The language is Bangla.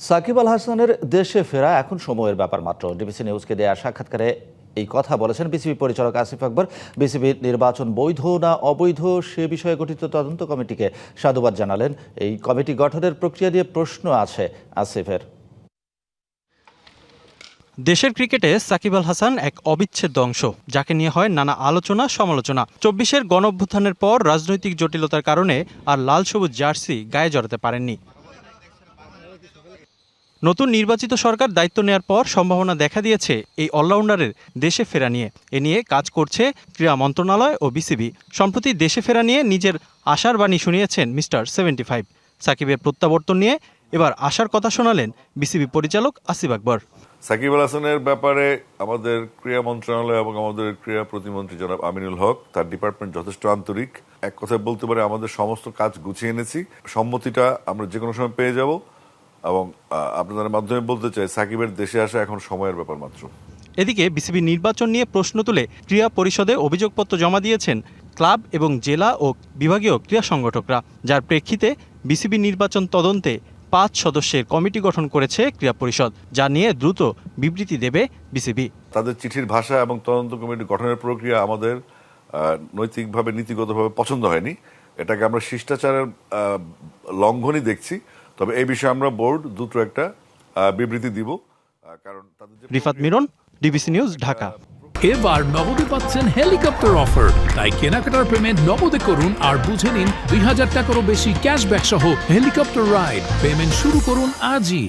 সাকিব আল হাসানের দেশে ফেরা এখন সময়ের ব্যাপার মাত্র। ডিবিসি নিউজকে দেয়া সাক্ষাৎকারে এই কথা বলেছেন বিসিবি পরিচালক আসিফ আকবর। বিসিবির নির্বাচন বৈধ না অবৈধ সে বিষয়ে গঠিত তদন্ত কমিটিকে সাধুবাদ জানালেন। এই কমিটি গঠনের প্রক্রিয়া নিয়ে প্রশ্ন আছে আসিফের। দেশের ক্রিকেটে সাকিব আল হাসান এক অবিচ্ছেদ্য অংশ, যাকে নিয়ে হয় নানা আলোচনা সমালোচনা। ২৪-এর গণঅভ্যুত্থানের পর রাজনৈতিক জটিলতার কারণে আর লাল সবুজ জার্সি গায়ে জড়াতে পারেননি। নতুন নির্বাচিত সরকার দায়িত্ব নেয়ার পর সম্ভাবনা দেখা দিয়েছে এই অলরাউন্ডারের দেশে ফেরা নিয়ে। এ নিয়ে কাজ করছে ক্রীড়া মন্ত্রণালয় ও বিসিবি। সম্প্রতি দেশে ফেরা নিয়ে নিজের আশার বাণী শুনিয়েছেন মিস্টার 75। সাকিবের প্রত্যাবর্তন নিয়ে এবার আশার কথা শোনালেন বিসিবি পরিচালক আসিফ আকবর। সাকিব আল হাসানের ব্যাপারে আমাদের ক্রীড়া মন্ত্রণালয় এবং আমাদের ক্রীড়া প্রতিমন্ত্রী জনাব আমিনুল হক, তার ডিপার্টমেন্ট যথেষ্ট আন্তরিক। এক কথায় বলতে পারে আমাদের সমস্ত কাজ গুছিয়ে এনেছি। সম্মতিটা আমরা যে কোনো সময় পেয়ে যাব এবং আপনাদের মাধ্যমে বলতে চাই সাকিবের দেশে আসা এখন সময়ের ব্যাপার মাত্র। এদিকে বিসিবি নির্বাচন নিয়ে প্রশ্ন তুলে ক্রীড়া পরিষদে অভিযোগপত্র জমা দিয়েছেন ক্লাব এবং জেলা ও বিভাগীয় ক্রীড়া সংগঠকরা, যার প্রেক্ষিতে বিসিবি নির্বাচন তদন্তে ৫ সদস্যের কমিটি গঠন করেছে ক্রীড়া পরিষদ, যা নিয়ে দ্রুত বিবৃতি দেবে বিসিবি। তাদের চিঠির ভাষা এবং তদন্ত কমিটি গঠনের প্রক্রিয়া আমাদের নৈতিকভাবে নীতিগতভাবে পছন্দ হয়নি। এটাকে আমরা শিষ্টাচারের লঙ্ঘনই দেখছি। তবে এই বিষয়ে আমরা বোর্ড দ্রুত একটা বিবৃতি দিব। কারণ রিফাত মিরন, ডিবিসি নিউজ, ঢাকা। এবার নগদে পাচ্ছেন হেলিকপ্টার অফার, তাই কেনাকাটার পেমেন্ট নগদে করুন আর বুঝে নিন ২০০০ টাকারও বেশি ক্যাশব্যাক সহ হেলিকপ্টার রাইড। পেমেন্ট শুরু করুন আজই।